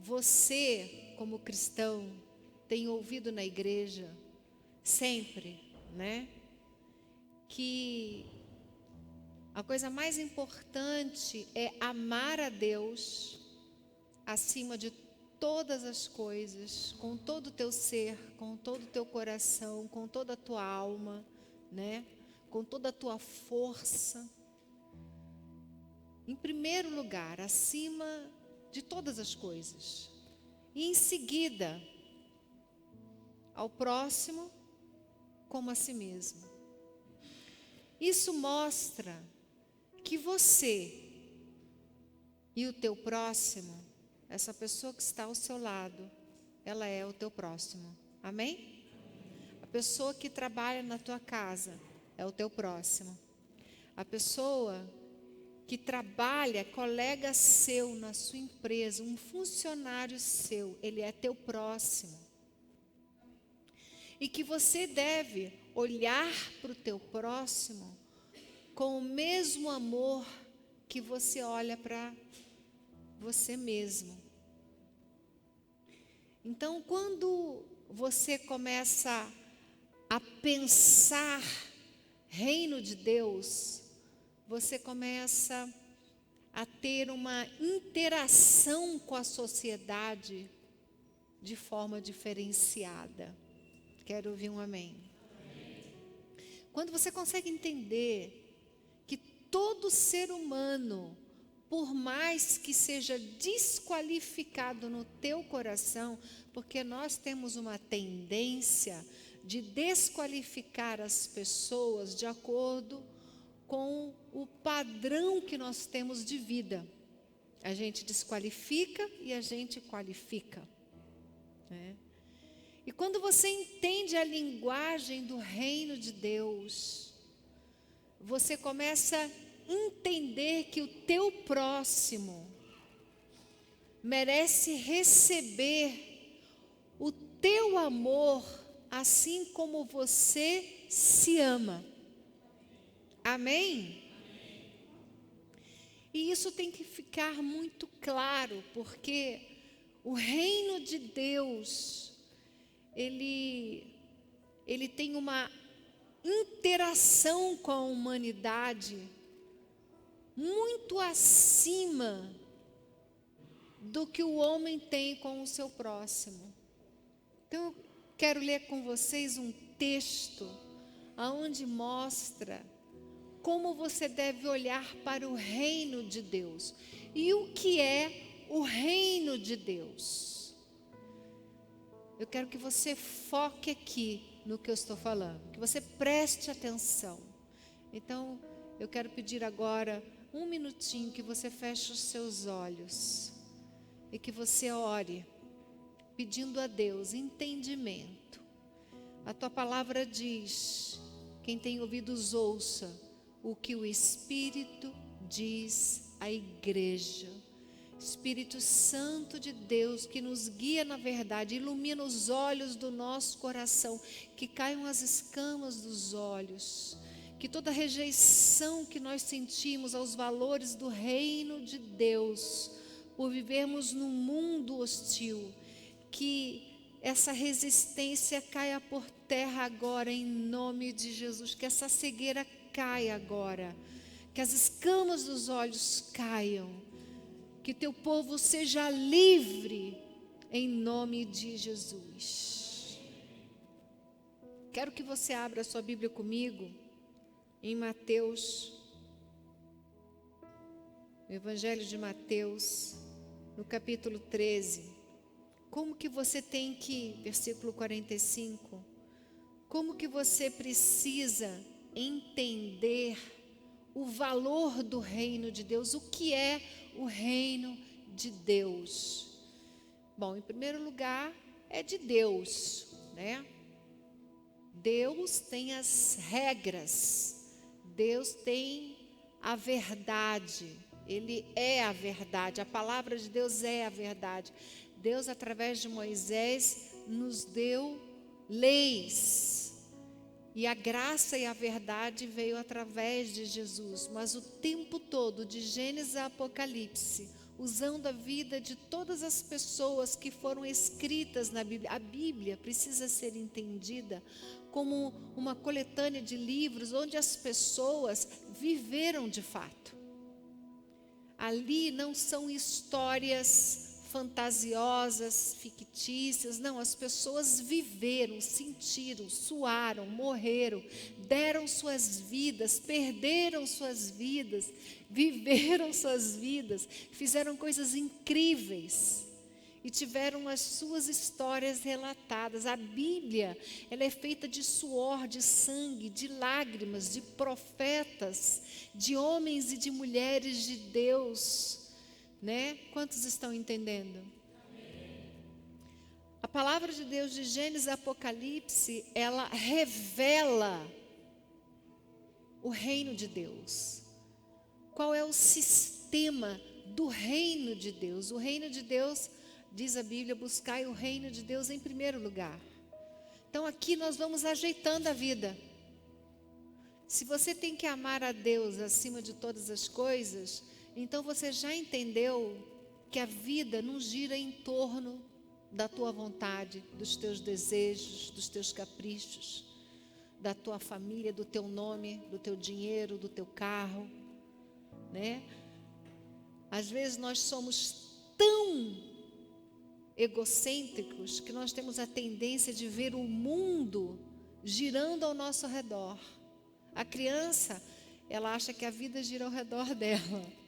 você, como cristão, tem ouvido na igreja sempre, né? Que a coisa mais importante é amar a Deus acima de todas as coisas, com todo o teu ser, com todo o teu coração, com toda a tua alma, né? Com toda a tua força. Em primeiro lugar, acima de todas as coisas. E em seguida, ao próximo como a si mesmo. Isso mostra que você e o teu próximo, essa pessoa que está ao seu lado, ela é o teu próximo. Amém? A pessoa que trabalha na tua casa é o teu próximo. A pessoa que trabalha, colega seu na sua empresa, um funcionário seu, ele é teu próximo. E que você deve olhar para o teu próximo com o mesmo amor que você olha para você mesmo. Então, quando você começa a pensar reino de Deus, você começa a ter uma interação com a sociedade de forma diferenciada. Quero ouvir um amém. Quando você consegue entender que todo ser humano, por mais que seja desqualificado no teu coração, porque nós temos uma tendência de desqualificar as pessoas de acordo com o padrão que nós temos de vida. A gente desqualifica e a gente qualifica, né? E quando você entende a linguagem do reino de Deus, você começa a entender que o teu próximo merece receber o teu amor, assim como você se ama. Amém? E isso tem que ficar muito claro, porque o reino de Deus, ele tem uma interação com a humanidade muito acima do que o homem tem com o seu próximo. Então, eu quero ler com vocês um texto onde mostra como você deve olhar para o reino de Deus. E o que é o reino de Deus? Eu quero que você foque aqui no que eu estou falando, que você preste atenção. Então, eu quero pedir agora um minutinho que você feche os seus olhos e que você ore, pedindo a Deus entendimento. A tua palavra diz: quem tem ouvidos ouça o que o Espírito diz à igreja. Espírito Santo de Deus, que nos guia na verdade, ilumina os olhos do nosso coração, que caiam as escamas dos olhos, que toda rejeição que nós sentimos aos valores do reino de Deus, por vivermos num mundo hostil, que essa resistência caia por terra agora em nome de Jesus, que essa cegueira caia agora, que as escamas dos olhos caiam, que teu povo seja livre em nome de Jesus. Quero que você abra a sua Bíblia comigo em Mateus, no Evangelho de Mateus, no capítulo 13. Como que você tem que, versículo 45, como que você precisa entender o valor do reino de Deus, o que é o reino de Deus? Bom, em primeiro lugar, é de Deus, né? Deus tem as regras, Deus tem a verdade, Ele é a verdade, a palavra de Deus é a verdade. Deus, através de Moisés, nos deu leis. E a graça e a verdade veio através de Jesus. Mas o tempo todo, de Gênesis a Apocalipse, usando a vida de todas as pessoas que foram escritas na Bíblia. A Bíblia precisa ser entendida como uma coletânea de livros onde as pessoas viveram de fato. Ali não são histórias fantasiosas, fictícias, não, as pessoas viveram, sentiram, suaram, morreram, deram suas vidas, perderam suas vidas, viveram suas vidas, fizeram coisas incríveis e tiveram as suas histórias relatadas. A Bíblia, ela é feita de suor, de sangue, de lágrimas, de profetas, de homens e de mulheres de Deus, né? Quantos estão entendendo? A palavra de Deus de Gênesis e Apocalipse, ela revela o reino de Deus. Qual é o sistema do reino de Deus? O reino de Deus, diz a Bíblia, buscai o reino de Deus em primeiro lugar. Então aqui nós vamos ajeitando a vida. Se você tem que amar a Deus acima de todas as coisas, então você já entendeu que a vida não gira em torno da tua vontade, dos teus desejos, dos teus caprichos, da tua família, do teu nome, do teu dinheiro, do teu carro, né? Às vezes nós somos tão egocêntricos que nós temos a tendência de ver o mundo girando ao nosso redor. A criança, ela acha que a vida gira ao redor dela.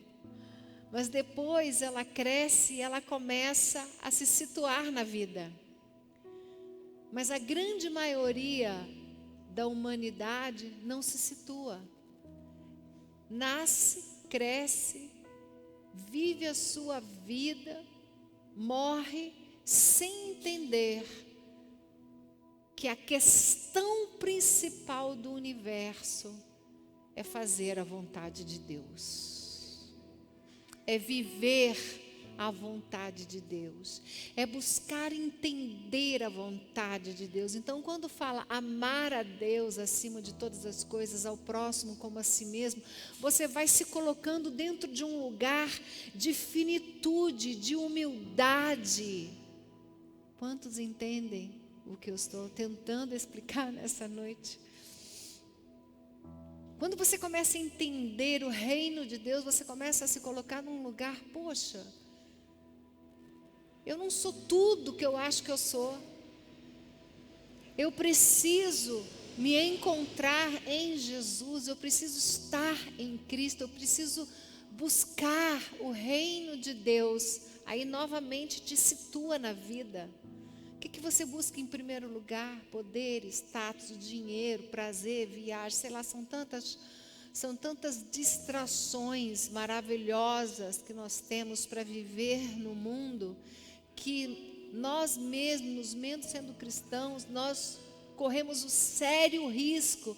Mas depois ela cresce e ela começa a se situar na vida. Mas a grande maioria da humanidade não se situa. Nasce, cresce, vive a sua vida, morre sem entender que a questão principal do universo é fazer a vontade de Deus. É viver a vontade de Deus, é buscar entender a vontade de Deus. Então, quando fala amar a Deus acima de todas as coisas, ao próximo como a si mesmo, você vai se colocando dentro de um lugar de finitude, de humildade. Quantos entendem o que eu estou tentando explicar nessa noite? Quando você começa a entender o reino de Deus, você começa a se colocar num lugar, poxa, eu não sou tudo que eu acho que eu sou. Eu preciso me encontrar em Jesus, eu preciso estar em Cristo, eu preciso buscar o reino de Deus. Aí novamente te situa na vida. O que você busca em primeiro lugar? Poder, status, dinheiro, prazer, viagem, sei lá, são tantas distrações maravilhosas que nós temos para viver no mundo, que nós mesmos, mesmo sendo cristãos, nós corremos o sério risco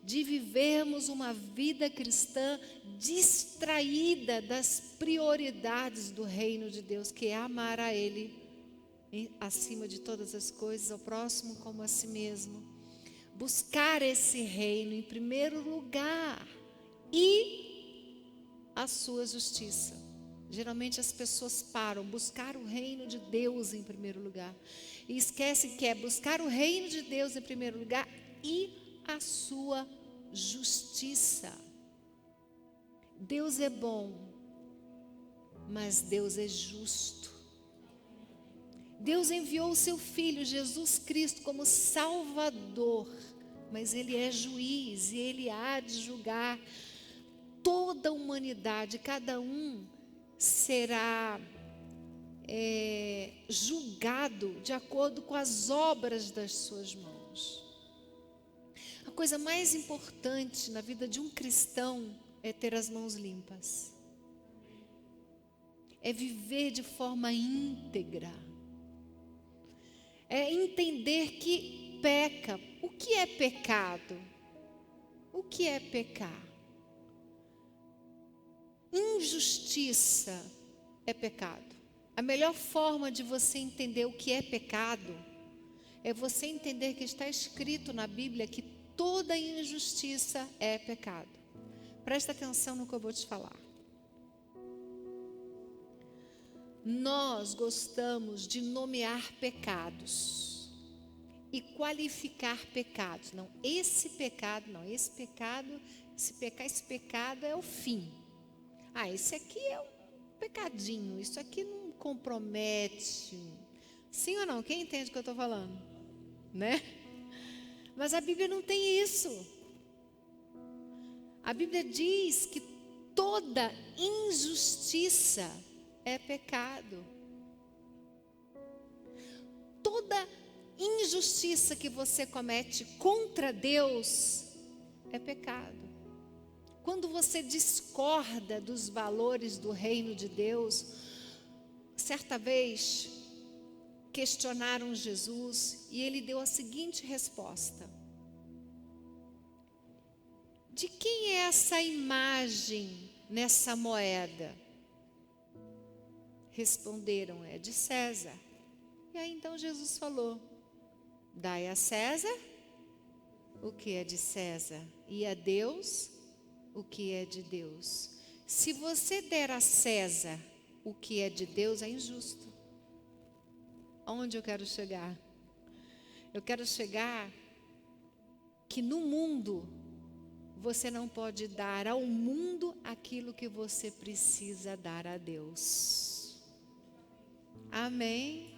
de vivermos uma vida cristã distraída das prioridades do reino de Deus, que é amar a Ele acima de todas as coisas, ao próximo como a si mesmo. Buscar esse reino em primeiro lugar e a sua justiça. Geralmente as pessoas param, buscar o reino de Deus em primeiro lugar, e esquecem que é buscar o reino de Deus em primeiro lugar e a sua justiça. Deus é bom, mas Deus é justo. Deus enviou o seu Filho, Jesus Cristo, como Salvador, mas Ele é juiz e Ele há de julgar toda a humanidade. Cada um será julgado de acordo com as obras das suas mãos. A coisa mais importante na vida de um cristão é ter as mãos limpas, é viver de forma íntegra, é entender que peca. O que é pecado? O que é pecar? Injustiça é pecado. A melhor forma de você entender o que é pecado é você entender que está escrito na Bíblia que toda injustiça é pecado. Presta atenção no que eu vou te falar. nós gostamos de nomear pecados e qualificar pecados. Não, esse pecado é o fim. Esse aqui é um pecadinho, isso aqui não compromete. Sim ou não? Quem entende o que eu estou falando? Né? Mas a Bíblia não tem isso. A Bíblia diz que toda injustiça é pecado. Toda injustiça que você comete contra Deus é pecado. Quando você discorda dos valores do reino de Deus, certa vez questionaram Jesus e ele deu a seguinte resposta: de quem é essa imagem nessa moeda? Responderam: é de César. E aí então Jesus falou: dai a César o que é de César e a Deus o que é de Deus. Se você der a César o que é de Deus, é injusto. Aonde eu quero chegar? Eu quero chegar que no mundo você não pode dar ao mundo aquilo que você precisa dar a Deus. Amém?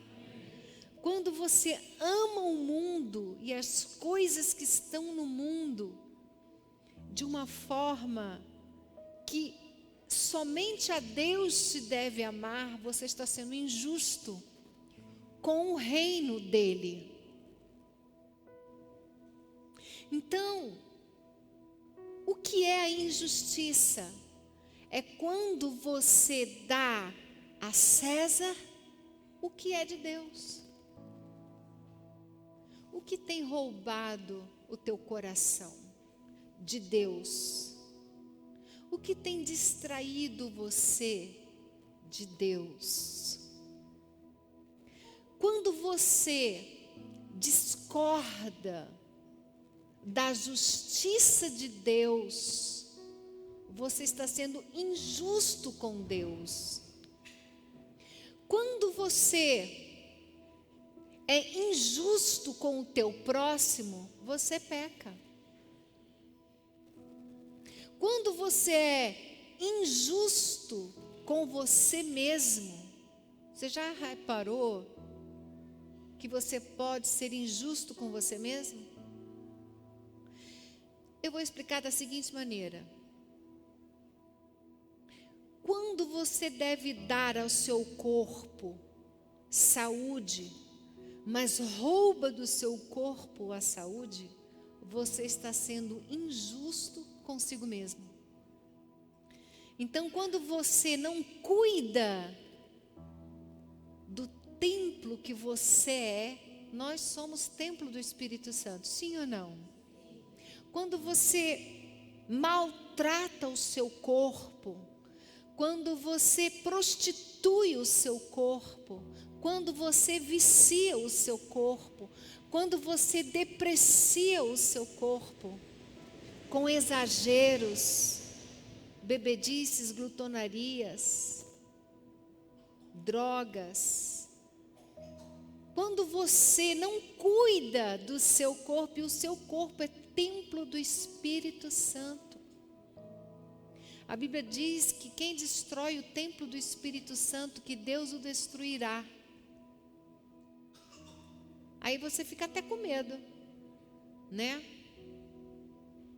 Quando você ama o mundo e as coisas que estão no mundo de uma forma que somente a Deus se deve amar, você está sendo injusto com o reino dele. Então, o que é a injustiça? É quando você dá a César o que é de Deus. O que tem roubado o teu coração de Deus? O que tem distraído você de Deus? Quando você discorda da justiça de Deus, você está sendo injusto com Deus. Quando você é injusto com o teu próximo, você peca. Quando você é injusto com você mesmo, você já reparou que você pode ser injusto com você mesmo? Eu vou explicar da seguinte maneira: quando você deve dar ao seu corpo saúde, mas rouba do seu corpo a saúde, você está sendo injusto consigo mesmo. Então, quando você não cuida do templo que você é, nós somos templo do Espírito Santo, sim ou não? Quando você maltrata o seu corpo, quando você prostitui o seu corpo, quando você vicia o seu corpo, quando você deprecia o seu corpo com exageros, bebedices, glutonarias, drogas, quando você não cuida do seu corpo, e o seu corpo é templo do Espírito Santo. A Bíblia diz que quem destrói o templo do Espírito Santo, que Deus o destruirá. Aí você fica até com medo, né?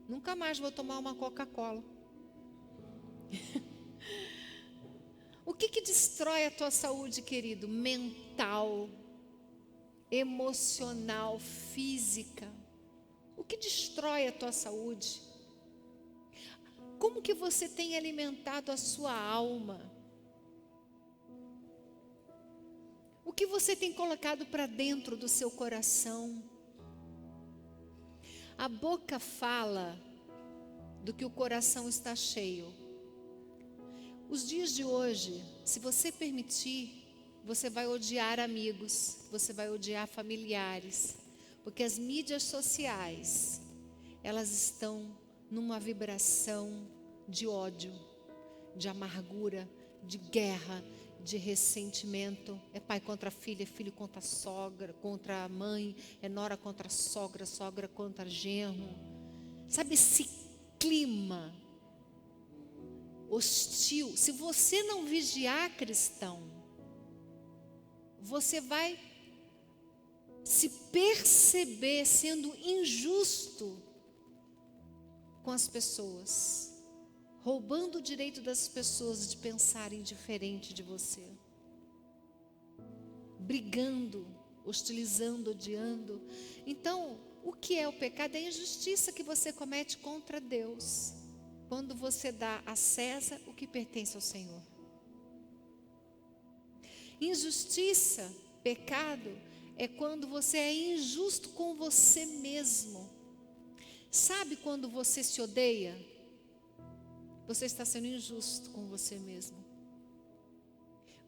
Nunca mais vou tomar uma Coca-Cola. O que destrói a tua saúde, querido? Mental, emocional, física. O que destrói a tua saúde? Como que você tem alimentado a sua alma? O que você tem colocado para dentro do seu coração? A boca fala do que o coração está cheio. Os dias de hoje, se você permitir, você vai odiar amigos, você vai odiar familiares, porque as mídias sociais, elas estão numa vibração de ódio, de amargura, de guerra, de ressentimento. É pai contra filha, é filho contra a sogra, contra a mãe, é nora contra a sogra, sogra contra genro. Sabe esse clima hostil? Se você não vigiar, cristão, você vai se perceber sendo injusto com as pessoas, roubando o direito das pessoas de pensarem diferente de você, brigando, hostilizando, odiando. Então, o que é o pecado? É a injustiça que você comete contra Deus, quando você dá a César o que pertence ao Senhor. Injustiça, pecado, é quando você é injusto com você mesmo. Sabe quando você se odeia? Você está sendo injusto com você mesmo.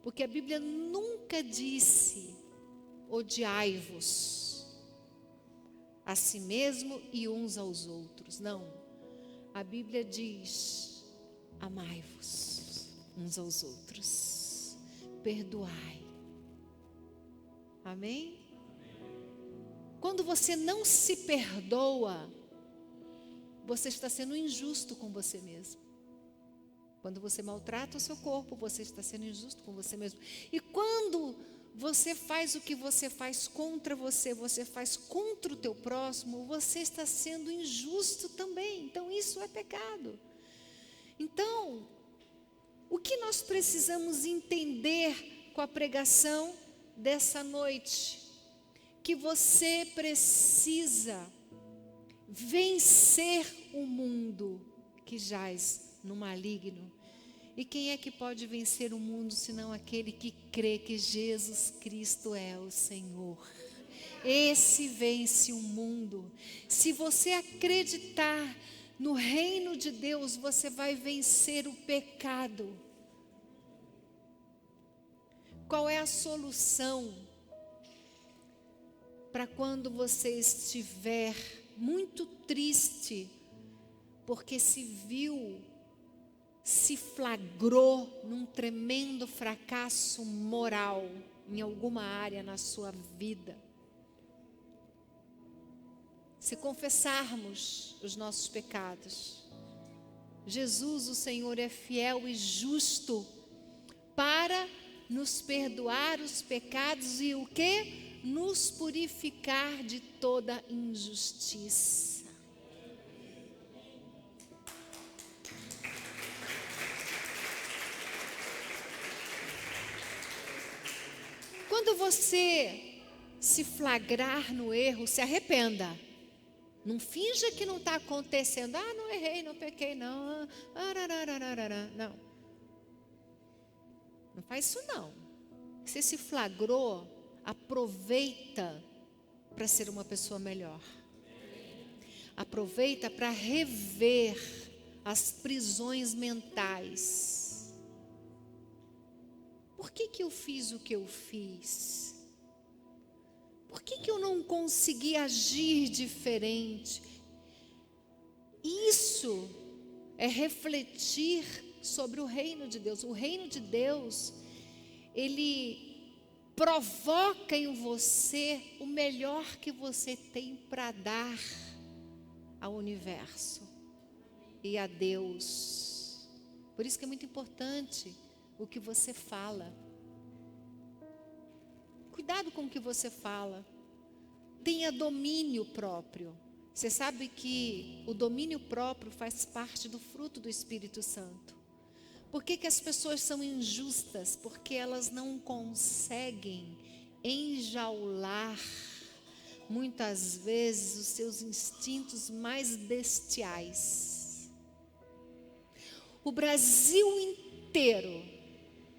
Porque a Bíblia nunca disse: odiai-vos a si mesmo e uns aos outros. Não. A Bíblia diz: amai-vos uns aos outros. Perdoai. Amém? Quando você não se perdoa, você está sendo injusto com você mesmo. Quando você maltrata o seu corpo, você está sendo injusto com você mesmo. E quando você faz o que você faz contra você faz contra o teu próximo, você está sendo injusto também. Então isso é pecado. Então, o que nós precisamos entender com a pregação dessa noite? Que você precisa vencer o mundo que jaz no maligno. E quem é que pode vencer o mundo senão aquele que crê que Jesus Cristo é o Senhor? Esse vence o mundo. Se você acreditar no reino de Deus, você vai vencer o pecado. Qual é a solução para quando você estiver muito triste, porque se flagrou num tremendo fracasso moral em alguma área na sua vida? Se confessarmos os nossos pecados, Jesus, o Senhor, é fiel e justo para nos perdoar os pecados e o quê? Nos purificar de toda injustiça. Quando você se flagrar no erro, se arrependa. Não finja que não está acontecendo. Ah, não errei, não pequei, não. Não. Não faz isso não. Você se flagrou, aproveita para ser uma pessoa melhor. Aproveita para rever as prisões mentais. Por que eu fiz o que eu fiz? Por que eu não consegui agir diferente? Isso é refletir sobre o reino de Deus. O reino de Deus, ele provoca em você o melhor que você tem para dar ao universo e a Deus. Por isso que é muito importante o que você fala. Cuidado com o que você fala. Tenha domínio próprio. Você sabe que o domínio próprio faz parte do fruto do Espírito Santo. Por que as pessoas são injustas? Porque elas não conseguem enjaular, muitas vezes, os seus instintos mais bestiais. O Brasil inteiro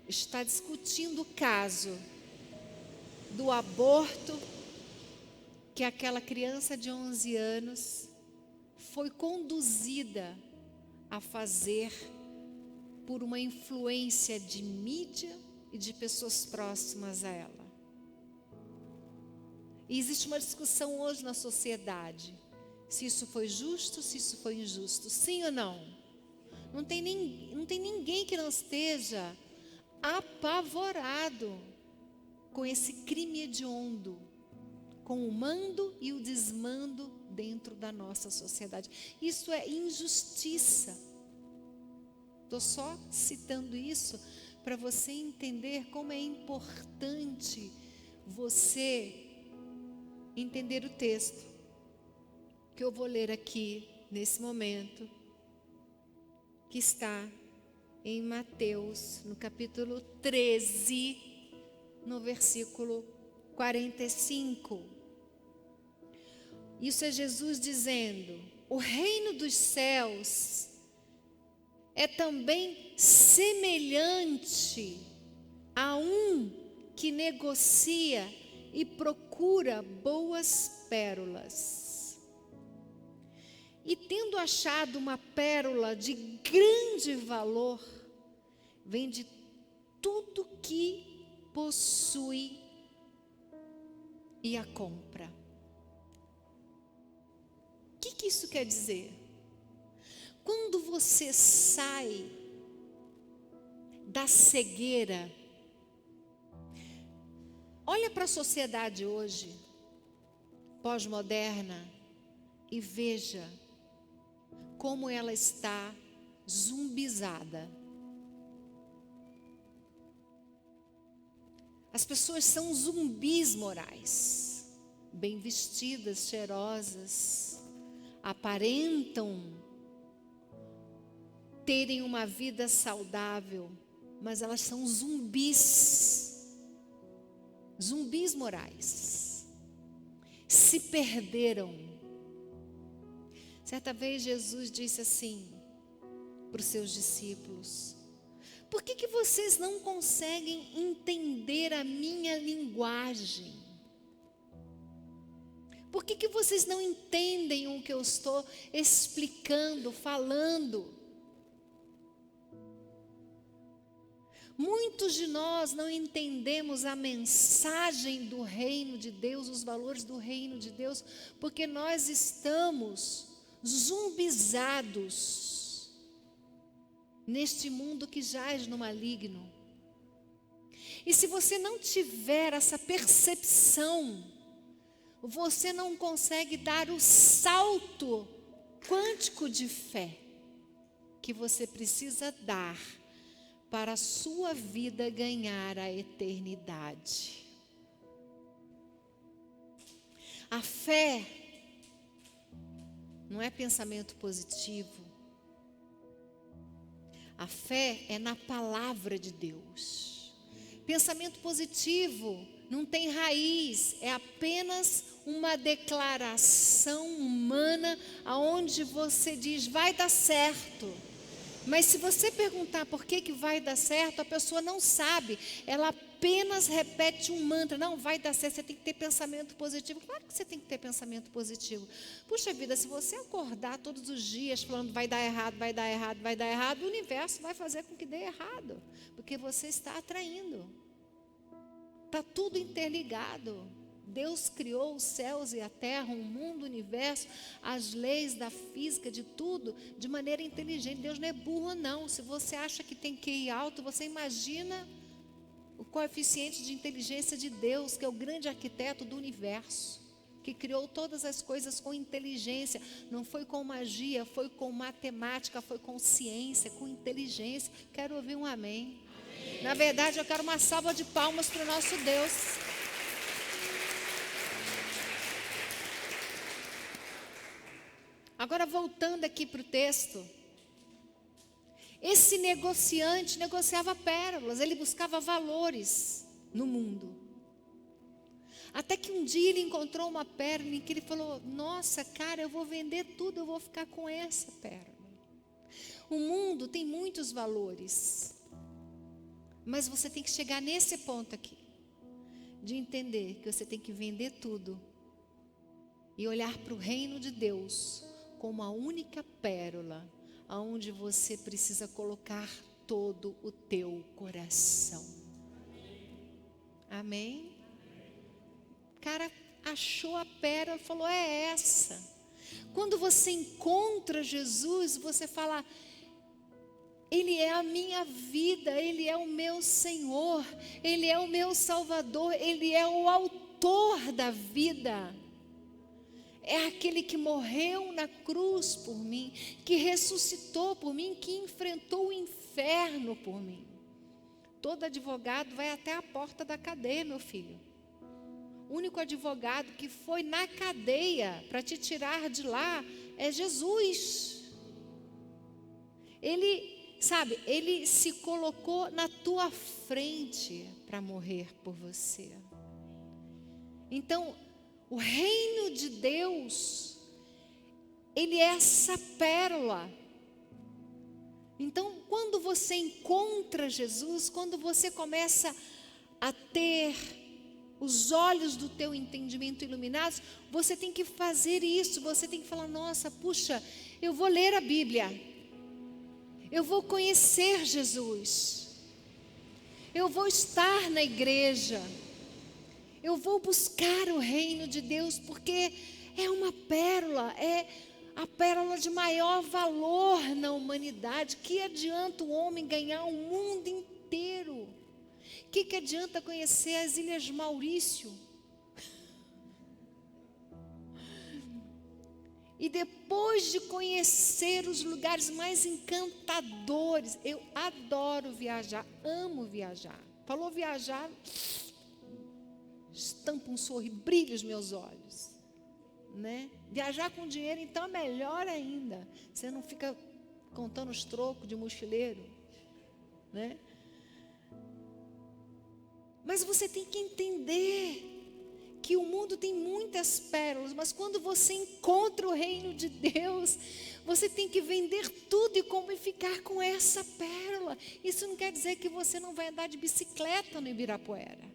está discutindo o caso do aborto, que aquela criança de 11 anos foi conduzida a fazer por uma influência de mídia e de pessoas próximas a ela. E existe uma discussão hoje na sociedade, se isso foi justo, se isso foi injusto, sim ou não? Não tem ninguém que não esteja apavorado com esse crime hediondo, com o mando e o desmando dentro da nossa sociedade. Isso é injustiça. Estou só citando isso para você entender como é importante você entender o texto que eu vou ler aqui nesse momento, que está em Mateus, no capítulo 13, no versículo 45. Isso é Jesus dizendo: o reino dos céus é também semelhante a um que negocia e procura boas pérolas. E tendo achado uma pérola de grande valor, vende tudo que possui e a compra. O que isso quer dizer? Quando você sai da cegueira, olha para a sociedade hoje, pós-moderna, e veja como ela está zumbizada. As pessoas são zumbis morais, bem vestidas, cheirosas, aparentam terem uma vida saudável, mas elas são zumbis morais. Se perderam. Certa vez Jesus disse assim para os seus discípulos: por que vocês não conseguem entender a minha linguagem? Por que vocês não entendem o que eu estou explicando, falando? Muitos de nós não entendemos a mensagem do reino de Deus, os valores do reino de Deus, porque nós estamos zumbizados neste mundo que jaz no maligno. E se você não tiver essa percepção, você não consegue dar o salto quântico de fé que você precisa dar para a sua vida ganhar a eternidade. A fé não é pensamento positivo. A fé é na palavra de Deus. Pensamento positivo não tem raiz, é apenas uma declaração humana aonde você diz vai dar certo. Mas se você perguntar por que vai dar certo, a pessoa não sabe, ela apenas repete um mantra, não, vai dar certo, você tem que ter pensamento positivo. Claro que você tem que ter pensamento positivo. Puxa vida, se você acordar todos os dias falando vai dar errado, vai dar errado, vai dar errado, o universo vai fazer com que dê errado, porque você está atraindo. Está tudo interligado. Deus criou os céus e a terra, o mundo, o universo, as leis da física, de tudo, de maneira inteligente. Deus não é burro, não. Se você acha que tem que ir alto, você imagina o coeficiente de inteligência de Deus, que é o grande arquiteto do universo, que criou todas as coisas com inteligência. Não foi com magia, foi com matemática, foi com ciência, com inteligência. Quero ouvir um amém. Na verdade, eu quero uma salva de palmas para o nosso Deus. Agora, voltando aqui para o texto, esse negociante negociava pérolas, ele buscava valores no mundo. Até que um dia ele encontrou uma pérola em que ele falou: nossa, cara, eu vou vender tudo, eu vou ficar com essa pérola. O mundo tem muitos valores, mas você tem que chegar nesse ponto aqui, de entender que você tem que vender tudo e olhar para o reino de Deus como a única pérola, aonde você precisa colocar todo o teu coração. Amém? O cara achou a pérola, falou: é essa. Quando você encontra Jesus, você fala: Ele é a minha vida, Ele é o meu Senhor, Ele é o meu Salvador, Ele é o autor da vida. É aquele que morreu na cruz por mim, que ressuscitou por mim, que enfrentou o inferno por mim. Todo advogado vai até a porta da cadeia, meu filho. O único advogado que foi na cadeia para te tirar de lá é Jesus. Ele se colocou na tua frente para morrer por você. Então, o reino de Deus, ele é essa pérola. Então, quando você encontra Jesus, quando você começa a ter os olhos do teu entendimento iluminados, você tem que fazer isso, você tem que falar, nossa, puxa, eu vou ler a Bíblia, eu vou conhecer Jesus, eu vou estar na igreja, eu vou buscar o reino de Deus, porque é uma pérola, é a pérola de maior valor na humanidade. Que adianta o homem ganhar o mundo inteiro? Que adianta conhecer as Ilhas Maurício? E depois de conhecer os lugares mais encantadores, eu adoro viajar, amo viajar. Falou viajar, estampa um sorriso, brilha os meus olhos, né? Viajar com dinheiro, então, é melhor ainda. Você não fica contando os trocos de mochileiro, né? Mas você tem que entender que o mundo tem muitas pérolas, mas quando você encontra o reino de Deus, você tem que vender tudo e como ficar com essa pérola. Isso não quer dizer que você não vai andar de bicicleta no Ibirapuera.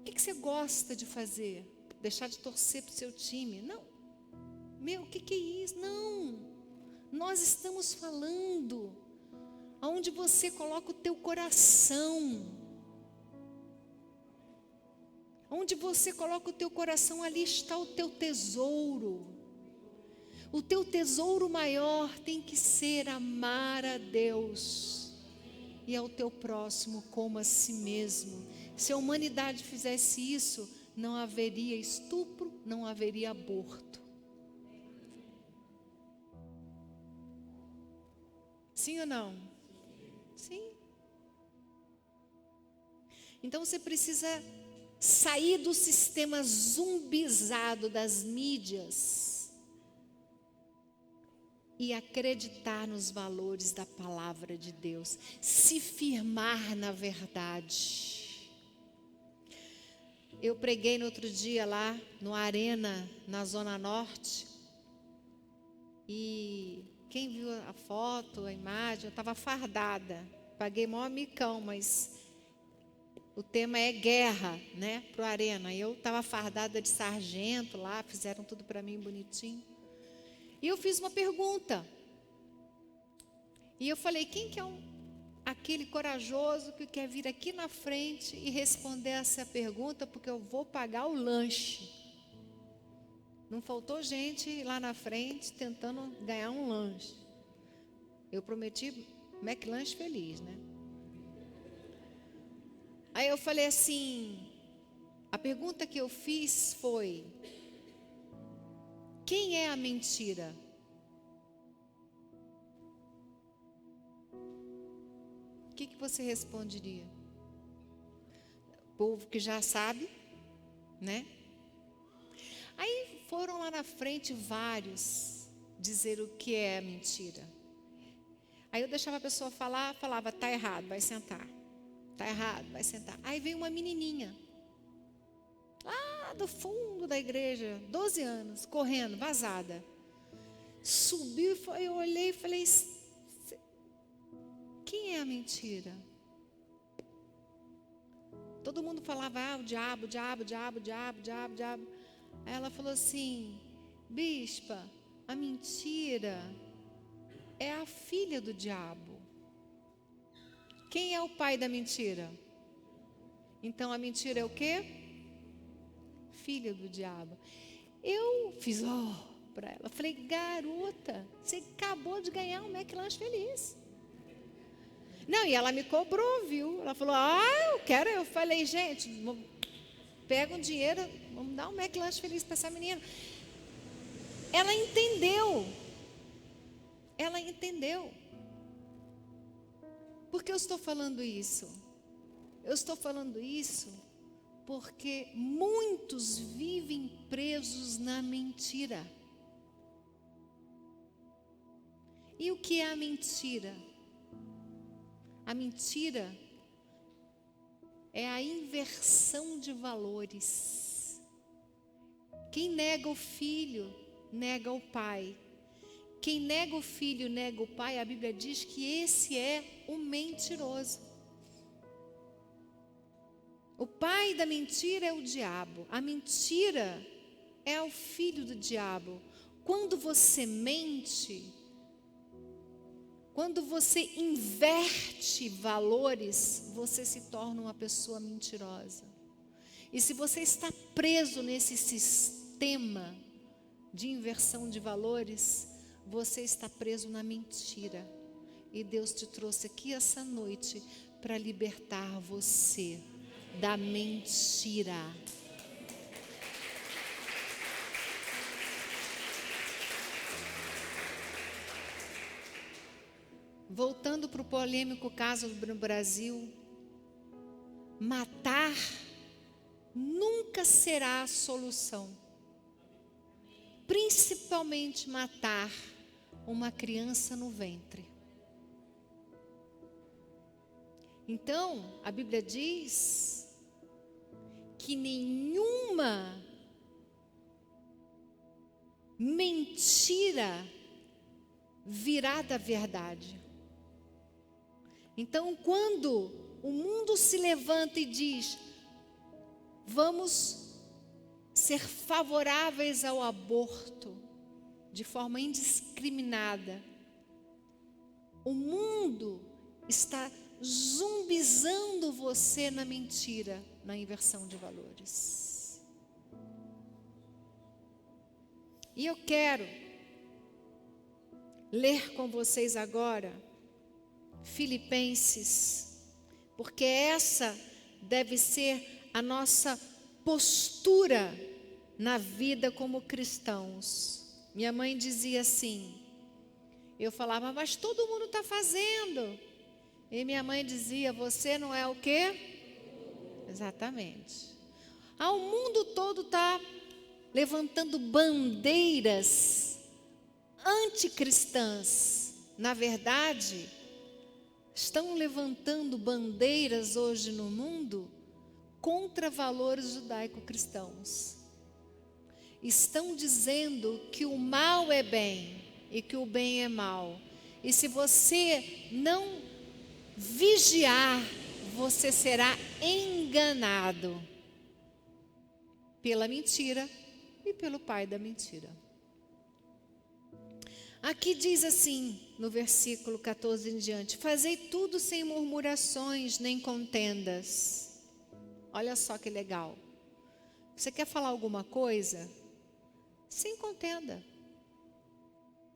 O que você gosta de fazer? Deixar de torcer para o seu time? Não. Meu, o que é isso? Não. Nós estamos falando aonde você coloca o teu coração. Onde você coloca o teu coração, ali está o teu tesouro. O teu tesouro maior tem que ser amar a Deus e ao teu próximo como a si mesmo. Se a humanidade fizesse isso, não haveria estupro, não haveria aborto. Sim ou não? Sim. Então você precisa sair do sistema zumbizado das mídias e acreditar nos valores da palavra de Deus, se firmar na verdade. Eu preguei no outro dia lá no Arena, na Zona Norte, e quem viu a foto, a imagem, eu estava fardada, paguei maior micão, mas o tema é guerra, né, para o Arena. Eu estava fardada de sargento lá, fizeram tudo para mim bonitinho. E eu fiz uma pergunta. E eu falei, quem que é aquele corajoso que quer vir aqui na frente e responder essa pergunta, porque eu vou pagar o lanche. Não faltou gente lá na frente tentando ganhar um lanche. Eu prometi McLanche feliz, né? Aí eu falei assim, a pergunta que eu fiz foi, quem é a mentira? O que você responderia? O povo que já sabe, né? Aí foram lá na frente vários dizer o que é a mentira. Aí eu deixava a pessoa falar, falava, tá errado, vai sentar. Tá errado, vai sentar. Aí veio uma menininha, lá do fundo da igreja, 12 anos, correndo, vazada. Subiu e eu olhei e falei, quem é a mentira? Todo mundo falava, o diabo, o diabo, o diabo, o diabo, o diabo, o diabo. Aí ela falou assim, bispa, a mentira é a filha do diabo. Quem é o pai da mentira? Então a mentira é o quê? Filha do diabo. Eu fiz, para ela. Falei, garota, você acabou de ganhar um McLanche Feliz. Não, e ela me cobrou, viu? Ela falou, eu quero. Eu falei, gente, pega um dinheiro, vamos dar um McLanche Feliz para essa menina. Ela entendeu. Ela entendeu. Por que eu estou falando isso? Eu estou falando isso porque muitos vivem presos na mentira. E o que é a mentira? A mentira é a inversão de valores. Quem nega o filho, nega o pai. Quem nega o filho, nega o pai, a Bíblia diz que esse é o mentiroso. O pai da mentira é o diabo. A mentira é o filho do diabo. Quando você mente, quando você inverte valores, você se torna uma pessoa mentirosa. E se você está preso nesse sistema de inversão de valores, você está preso na mentira. E Deus te trouxe aqui essa noite para libertar você da mentira. Voltando para o polêmico caso no Brasil, matar nunca será a solução. Principalmente matar uma criança no ventre. Então, a Bíblia diz que nenhuma mentira virá da verdade. Então, quando o mundo se levanta e diz, vamos ser favoráveis ao aborto de forma indiscriminada, o mundo está zumbizando você na mentira, na inversão de valores. E eu quero ler com vocês agora Filipenses, porque essa deve ser a nossa postura na vida como cristãos. Minha mãe dizia assim, eu falava, mas todo mundo está fazendo. E minha mãe dizia, você não é o quê? Exatamente. O mundo todo está levantando bandeiras anticristãs. Na verdade, estão levantando bandeiras hoje no mundo contra valores judaico-cristãos. Estão dizendo que o mal é bem e que o bem é mal. E se você não vigiar, você será enganado pela mentira e pelo pai da mentira. Aqui diz assim, no versículo 14 em diante, fazei tudo sem murmurações nem contendas. Olha só que legal. Você quer falar alguma coisa? Sem contenda,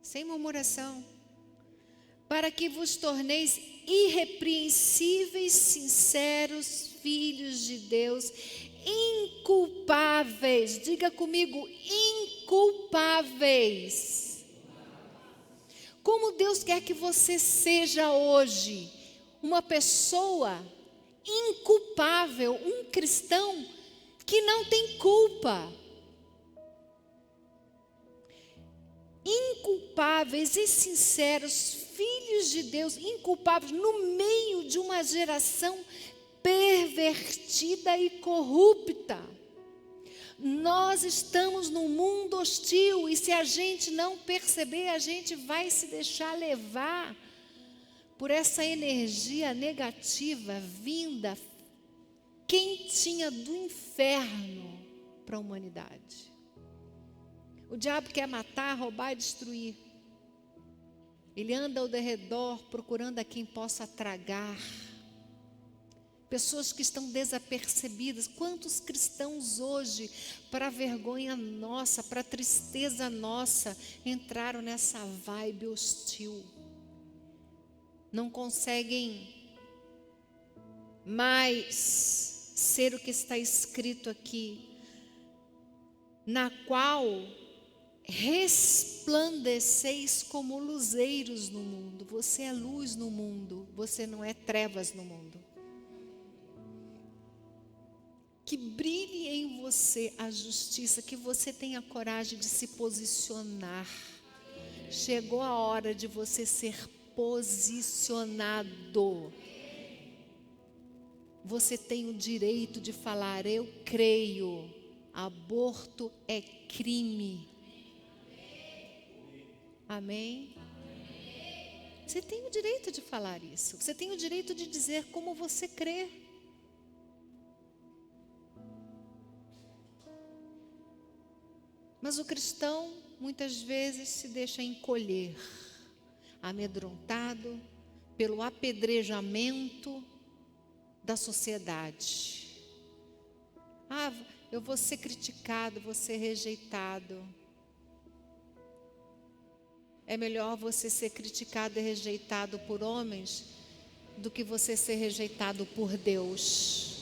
sem murmuração, para que vos torneis irrepreensíveis, sinceros, filhos de Deus, inculpáveis. Diga comigo, inculpáveis. Como Deus quer que você seja hoje uma pessoa inculpável, um cristão que não tem culpa. Inculpáveis e sinceros, filhos de Deus, inculpáveis no meio de uma geração pervertida e corrupta. Nós estamos num mundo hostil e se a gente não perceber, a gente vai se deixar levar por essa energia negativa vinda, quentinha do inferno para a humanidade. O diabo quer matar, roubar e destruir. Ele anda ao redor procurando a quem possa tragar. pessoas que estão desapercebidas. Quantos cristãos hoje, para vergonha nossa, para tristeza nossa, entraram nessa vibe hostil? Não conseguem mais ser o que está escrito aqui, na qual resplandeceis como luzeiros no mundo. Você é luz no mundo, você não é trevas no mundo. Que brilhe em você a justiça, que você tenha coragem de se posicionar. Chegou a hora de você ser posicionado. Você tem o direito de falar: eu creio, aborto é crime. Amém? Você tem o direito de falar isso. Você tem o direito de dizer como você crê. Mas o cristão muitas vezes se deixa encolher, amedrontado pelo apedrejamento da sociedade. Ah, eu vou ser criticado, vou ser rejeitado. É melhor você ser criticado e rejeitado por homens do que você ser rejeitado por Deus.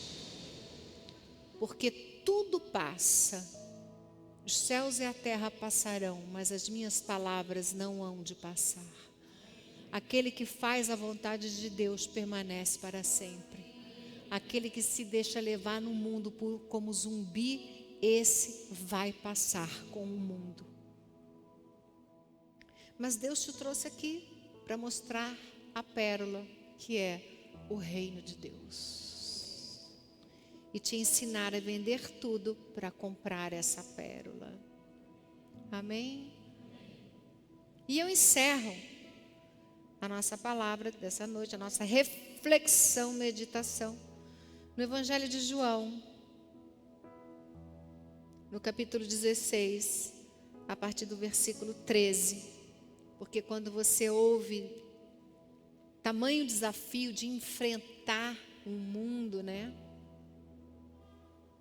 Porque tudo passa. Os céus e a terra passarão, mas as minhas palavras não hão de passar. Aquele que faz a vontade de Deus permanece para sempre. Aquele que se deixa levar no mundo como zumbi, esse vai passar com o mundo. Mas Deus te trouxe aqui para mostrar a pérola, que é o reino de Deus. E te ensinar a vender tudo para comprar essa pérola. Amém? E eu encerro a nossa palavra dessa noite, a nossa reflexão, meditação, no Evangelho de João, no capítulo 16, a partir do versículo 13. Porque quando você ouve tamanho desafio de enfrentar um mundo, né?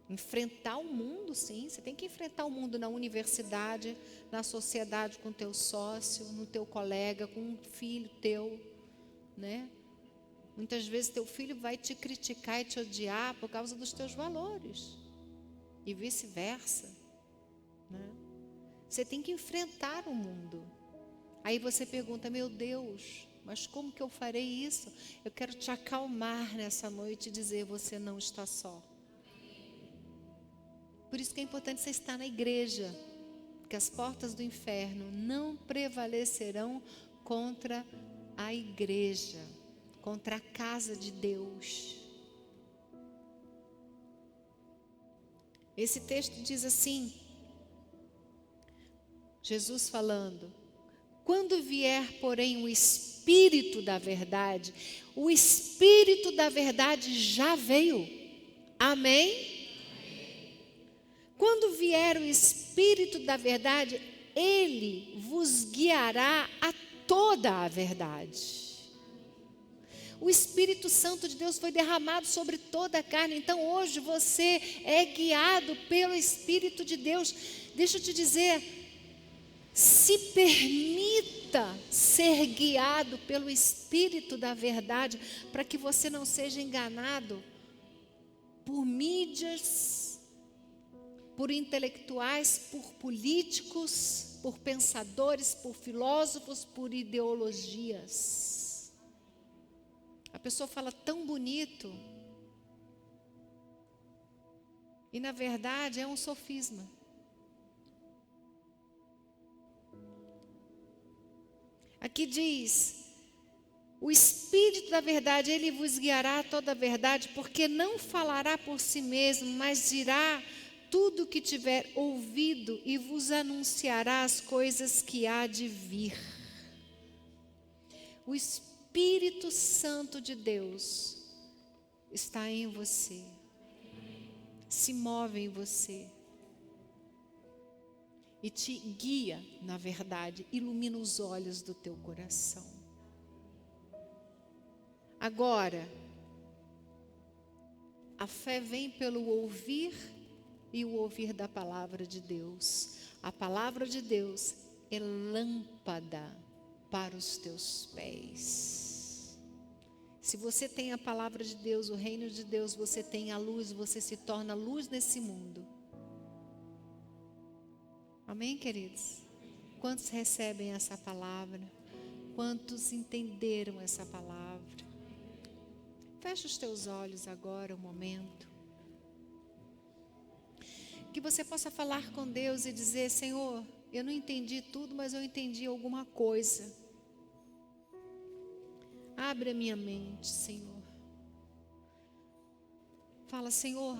Enfrentar o mundo, sim. Você tem que enfrentar o mundo na universidade, na sociedade com teu sócio, no teu colega, com um filho teu, né? Muitas vezes teu filho vai te criticar e te odiar por causa dos teus valores. E vice-versa, né? Você tem que enfrentar o mundo. Aí você pergunta: meu Deus, mas como que eu farei isso? Eu quero te acalmar nessa noite e dizer: você não está só. Por isso que é importante você estar na igreja, porque as portas do inferno não prevalecerão contra a igreja, contra a casa de Deus. Esse texto diz assim, Jesus falando: quando vier, porém, o Espírito da verdade, o Espírito da verdade já veio. Amém? Quando vier o Espírito da verdade, Ele vos guiará a toda a verdade. O Espírito Santo de Deus foi derramado sobre toda a carne. Então hoje você é guiado pelo Espírito de Deus. Deixa eu te dizer, se permita ser guiado pelo Espírito da verdade, para que você não seja enganado por mídias, por intelectuais, por políticos, por pensadores, por filósofos, por ideologias. A pessoa fala tão bonito e na verdade é um sofisma. Aqui diz: o Espírito da verdade, Ele vos guiará a toda a verdade, porque não falará por si mesmo, mas dirá tudo o que tiver ouvido e vos anunciará as coisas que há de vir. O Espírito Santo de Deus está em você, se move em você e te guia na verdade, ilumina os olhos do teu coração. Agora, A fé vem pelo ouvir e o ouvir da palavra de Deus. A palavra de Deus é lâmpada para os teus pés. Se você tem a palavra de Deus, o reino de Deus, você tem a luz, você se torna luz nesse mundo. Amém, queridos? Quantos recebem essa palavra? Quantos entenderam essa palavra? Fecha os teus olhos agora, um momento. Que você possa falar com Deus e dizer: Senhor, eu não entendi tudo, mas eu entendi alguma coisa. Abre a minha mente, Senhor. Fala: Senhor,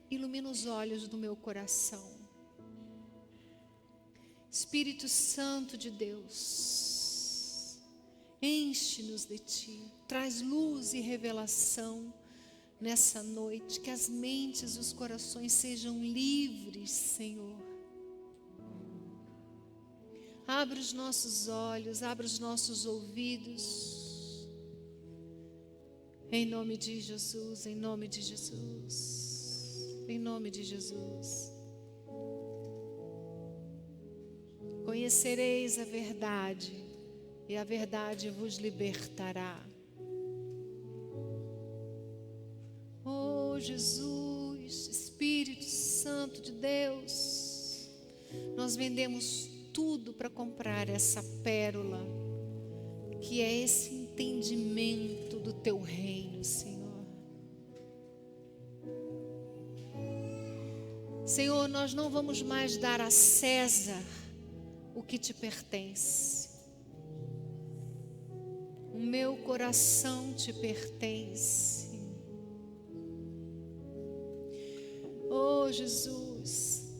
ilumina os olhos do meu coração. Espírito Santo de Deus, enche-nos de Ti, traz luz e revelação nessa noite, que as mentes e os corações sejam livres, Senhor. Abre os nossos olhos, abre os nossos ouvidos, em nome de Jesus, em nome de Jesus, em nome de Jesus. Conhecereis a verdade, e a verdade vos libertará. Oh Jesus, Espírito Santo de Deus, nós vendemos tudo para comprar essa pérola, que é esse entendimento do Teu reino, Senhor. Senhor, nós não vamos mais dar a César o que te pertence. O meu coração te pertence. Oh Jesus,